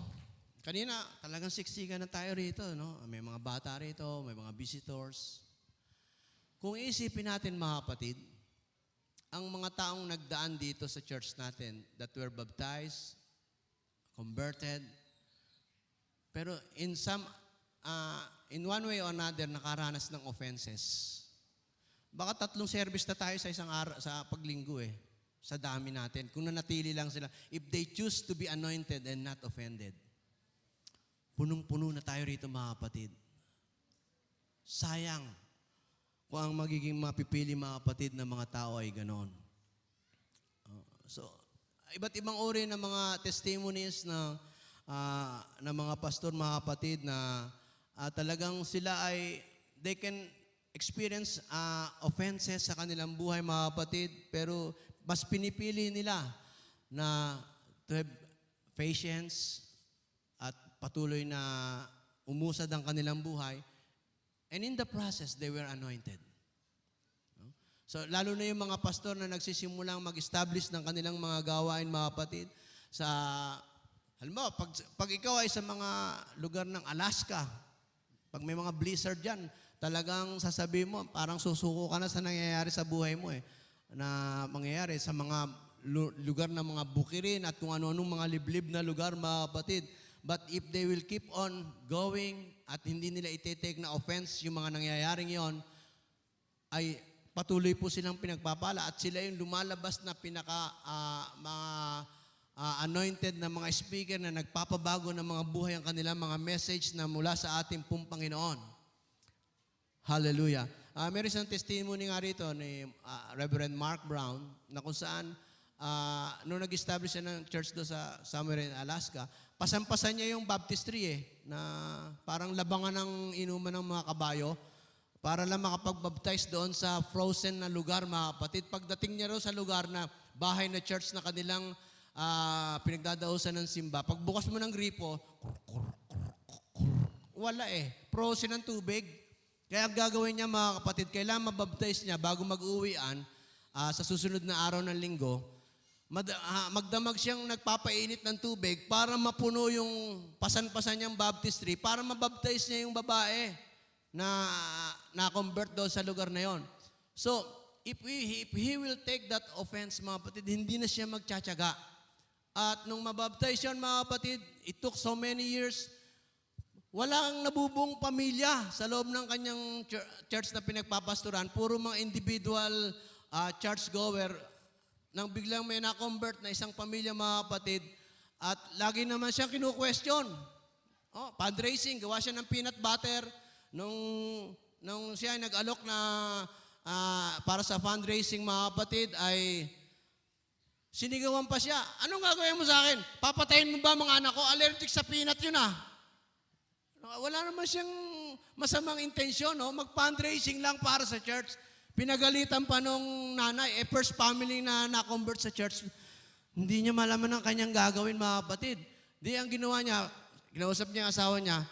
kanina talagang siksikan na tayo rito, no? May mga bata rito, may mga visitors. Kung iisipin natin mga kapatid, ang mga taong nagdaan dito sa church natin that were baptized, converted, pero in one way or another, nakaranas ng offenses. Baka 3 service na tayo sa isang araw, sa paglinggo sa dami natin. Kung nanatili lang sila, if they choose to be anointed and not offended. Punong-puno na tayo rito mga kapatid. Sayang kung ang magiging mapipili mga kapatid na mga tao ay ganon. So, iba't ibang uri ng mga testimonies na mga pastor mga kapatid na talagang sila ay, they can experience offenses sa kanilang buhay mga kapatid, pero mas pinipili nila na to have patience at patuloy na umusad ang kanilang buhay. And in the process, they were anointed. So, lalo na yung mga pastor na nagsisimulang mag-establish ng kanilang mga gawain, mga kapatid, sa, halimbawa, pag ikaw ay sa mga lugar ng Alaska, pag may mga blizzard dyan, talagang sasabihin mo, parang susuko ka na sa nangyayari sa buhay mo na mangyayari sa mga lugar ng mga bukirin at kung ano-anong mga liblib na lugar, mga kapatid. But if they will keep on going at hindi nila iti-take na offense yung mga nangyayaring yon, ay patuloy po silang pinagpapala at sila yung lumalabas na mga anointed na mga speaker na nagpapabago ng mga buhay ang kanilang mga message na mula sa ating pong Panginoon. Hallelujah. Meron isang testimony nga rito ni Reverend Mark Brown na kung saan nung nag-establish siya ng church doon sa somewhere in Alaska, pasampasan niya yung baptistry na parang labangan ng inuman ng mga kabayo para lang makapag-baptize doon sa frozen na lugar, mga kapatid. Pagdating niya raw sa lugar na bahay na church na kanilang pinagdadausan ng simba, pagbukas mo ng gripo, wala frozen ang tubig. Kaya ang gagawin niya mga kapatid, kailangan mabaptize niya bago mag-uwian sa susunod na araw ng linggo, magdamag siyang nagpapainit ng tubig para mapuno yung pasan-pasan niyang baptistry, para mabaptize niya yung babae na convert doon sa lugar na yon. So, if he will take that offense, mga kapatid, hindi na siya magtsatsaga. At nung mabaptize yun, mga kapatid, it took so many years, walang nabubong pamilya sa loob ng kanyang church na pinagpapastoran. Puro mga individual churchgoer. Nang biglang may na-convert na isang pamilya, mga kapatid, at lagi naman siya kinu-question. Fundraising, gawa siya ng peanut butter. Nung siya ay nag-alok na para sa fundraising, mga kapatid, ay sinigawan pa siya. Anong gagawin mo sa akin? Papatayin mo ba mga anak ko? Allergic sa peanut yun Wala naman siyang masamang intensyon, mag-fundraising lang para sa church. Pinagalitan pa nung nanay, first family na na-convert sa church. Hindi niya malaman ang kanyang gagawin, mga kapatid. Di ang ginawa niya, kinausap niya ang asawa niya,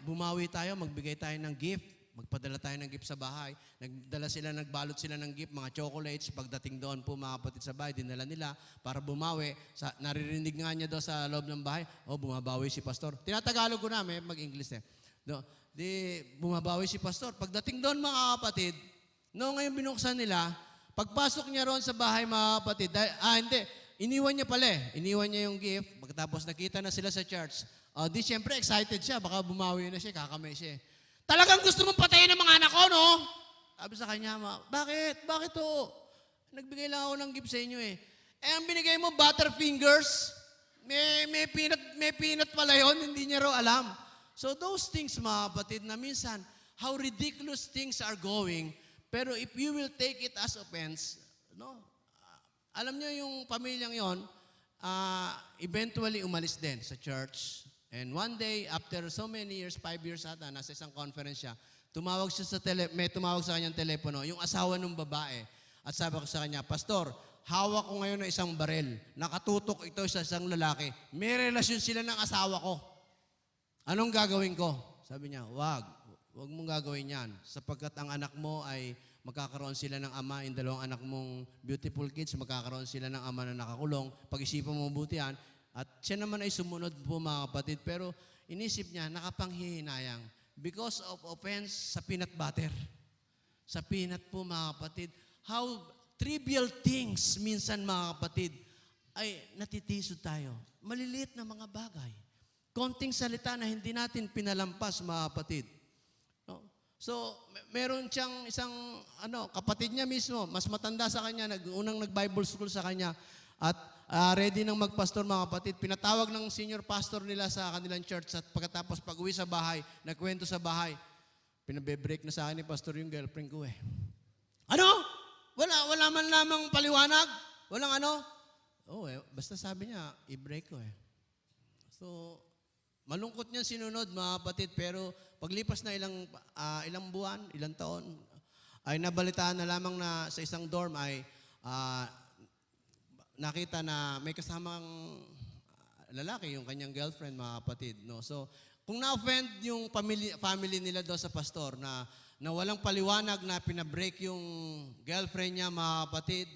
bumawi tayo, magbigay tayo ng gift. Magpadala tayo ng gift sa bahay. Nagbalot sila ng gift, mga chocolates. Pagdating doon po, mga kapatid, sa bahay, dinala nila para bumawi. Naririnig nga niya doon sa loob ng bahay, bumabawi si pastor. Tinatagalog ko na, may mag-English bumabawi si pastor. Pagdating doon, mga kapatid, ngayon binuksan nila, pagpasok niya roon sa bahay, mga kapatid, iniwan niya pala Iniwan niya yung gift. Pagkatapos nakita na sila sa church, siyempre excited siya, baka bumawi na siya, kakamay siya. Talagang gusto mong patayin ng mga anak ko, no? Sabi sa kanya, bakit? Bakit to? Nagbigay lang ako ng gift sa inyo ang binigay mo, Butterfingers, may peanut pala yun, hindi niya raw alam. So those things, mga kapatid, na minsan, how ridiculous things are going, pero if you will take it as offense, alam niyo yung pamilyang yon, eventually umalis din sa church. And one day, after so many years, 5 years ata, nasa isang conference siya, may tumawag sa kanyang telepono, yung asawa ng babae. At sabi ko sa kanya, Pastor, hawak ko ngayon ng isang barel. Nakatutok ito sa isang lalaki. May relasyon sila ng asawa ko. Anong gagawin ko? Sabi niya, wag mong gagawin yan. Sapagkat ang anak mo ay magkakaroon sila ng ama, yung dalawang anak mong beautiful kids, magkakaroon sila ng ama na nakakulong. Pag-isipan mo mabuti yan. At siya naman ay sumunod po mga kapatid. Pero inisip niya, nakapanghihinayang. Because of offense sa peanut butter. Sa peanut po mga kapatid. How trivial things minsan mga kapatid ay natitisod tayo. Maliliit na mga bagay. Konting salita na hindi natin pinalampas mga kapatid. No? So, meron siyang isang kapatid niya mismo, mas matanda sa kanya, unang nag-Bible school sa kanya, at ready nang magpastor mga kapatid. Pinatawag ng senior pastor nila sa kanilang church at pagkatapos pag-uwi sa bahay, nagkwento sa bahay, pinabe-break na sa akin ni pastor yung girlfriend ko eh. Ano? Wala man lamang paliwanag? Walang ano? Basta sabi niya, i-break ko eh. So, malungkot niya sinunod mga kapatid, pero paglipas na ilang buwan, ilang taon, ay nabalitaan na lamang na sa isang dorm ay nakita na may kasamang lalaki, yung kanyang girlfriend, mga kapatid. No? So, kung na-offend yung family nila daw sa pastor na walang paliwanag na pinabreak yung girlfriend niya, mga kapatid,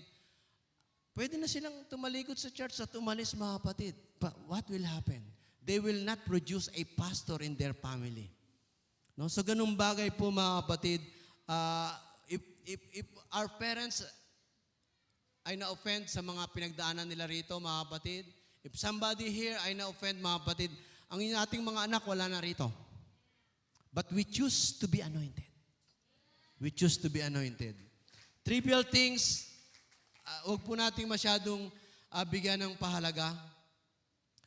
pwede na silang tumalikod sa church at umalis, mga kapatid. But what will happen? They will not produce a pastor in their family. No? So, ganung bagay po, mga kapatid, if our parents ay na-offend sa mga pinagdaanan nila rito, mga kapatid. If somebody here ay na-offend, mga kapatid, ang ating mga anak wala na rito. But we choose to be anointed. We choose to be anointed. Trivial things, huwag po nating masyadong bigyan ng pahalaga.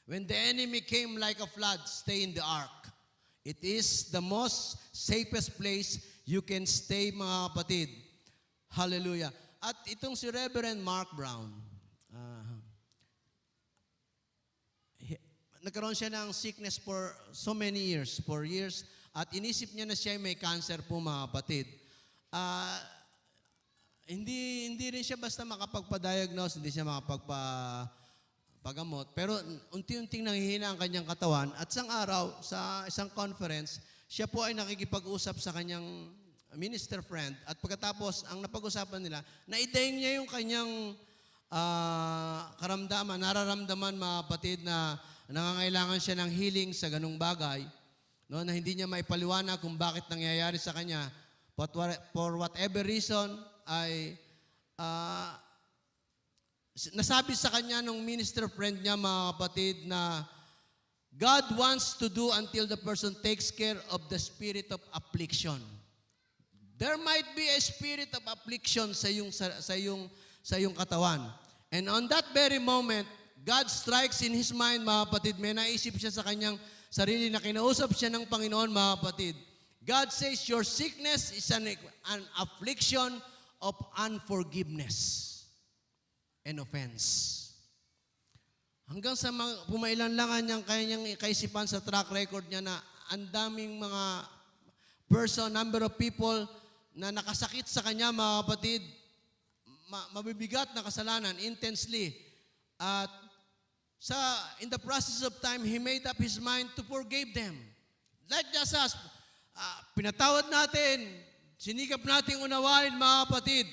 When the enemy came like a flood, stay in the ark. It is the most safest place you can stay, mga kapatid. Hallelujah. At itong si Reverend Mark Brown, nagkaroon siya ng sickness for so many years, 4 years, at inisip niya na siya may cancer po, mga kapatid. Hindi rin siya basta makapagpa-diagnose, hindi siya makapagpagamot, pero unti-unting nanghihina ang kanyang katawan, at isang araw, sa isang conference, siya po ay nakikipag-usap sa kanyang minister friend, at pagkatapos, ang napag-usapan nila, naidaing niya yung kanyang karamdaman, nararamdaman, mga kapatid, na nangangailangan siya ng healing sa ganung bagay, no, na hindi niya maipaliwanag kung bakit nangyayari sa kanya. But for whatever reason, ay nasabi sa kanya nung minister friend niya, mga kapatid, na God wants to do until the person takes care of the spirit of affliction. There might be a spirit of affliction sa iyong katawan. And on that very moment, God strikes in his mind, mga kapatid. May naisip siya sa kanyang sarili na kinausap siya ng Panginoon, mga kapatid. God says, your sickness is an affliction of unforgiveness and offense. Hanggang sa pumailan lang ang kanyang kaisipan sa track record niya na ang daming mga number of people na nakasakit sa kanya, mga kapatid, mabibigat na kasalanan, intensely. At in the process of time, he made up his mind to forgive them. Like just us, pinatawad natin, sinikap natin unawain, mga kapatid.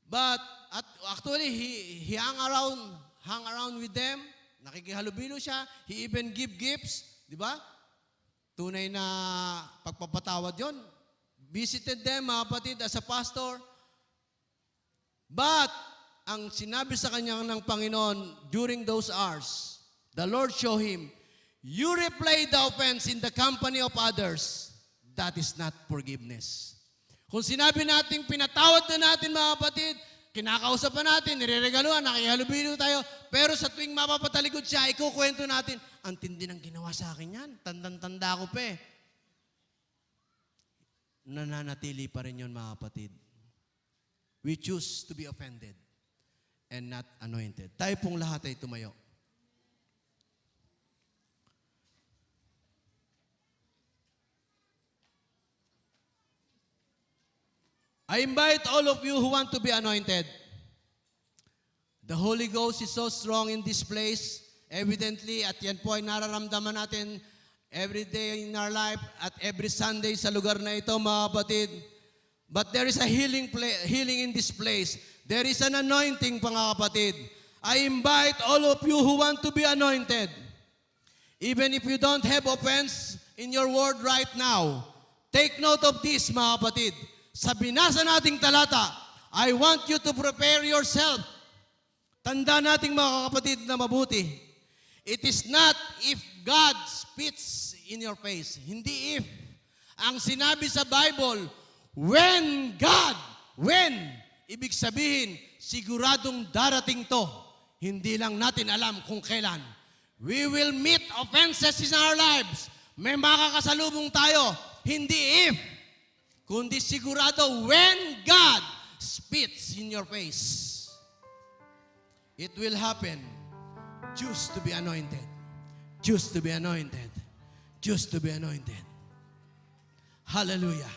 But actually, he hung around with them, nakikihalubilo siya, he even give gifts, di ba? Tunay na pagpapatawad yon. Visited them, mga kapatid, as a pastor. But, ang sinabi sa kanya ng Panginoon during those hours, the Lord showed him, you replay the offense in the company of others. That is not forgiveness. Kung sinabi natin, pinatawad na natin, mga kapatid, kinakausap pa natin, nireregaluhan, nakihalubilo tayo, pero sa tuwing mapapatalikod siya, ikukwento natin, ang tindi ng ginawa sa akin yan, tandang-tanda ko pa eh. Nananatili pa rin yun, mga kapatid. We choose to be offended. and not anointed. Tayo pong lahat ay tumayo. I invite all of you who want to be anointed. The Holy Ghost is so strong in this place. Evidently, at yan po ay nararamdaman natin every day in our life at every Sunday sa lugar na ito, mga kapatid. But there is a healing in this place. There is an anointing, mga kapatid. I invite all of you who want to be anointed. Even if you don't have offense in your word right now, take note of this, mga kapatid. Sa binasa nating talata, I want you to prepare yourself. Tanda nating mga kapatid na mabuti. It is not if God spits in your face. Hindi if. Ang sinabi sa Bible, when God, when, ibig sabihin, siguradong darating to. Hindi lang natin alam kung kailan. We will meet offenses in our lives. May makakasalubong tayo. Hindi if, kundi sigurado when God spits in your face. It will happen. Choose to be anointed. Choose to be anointed. Choose to be anointed. Hallelujah.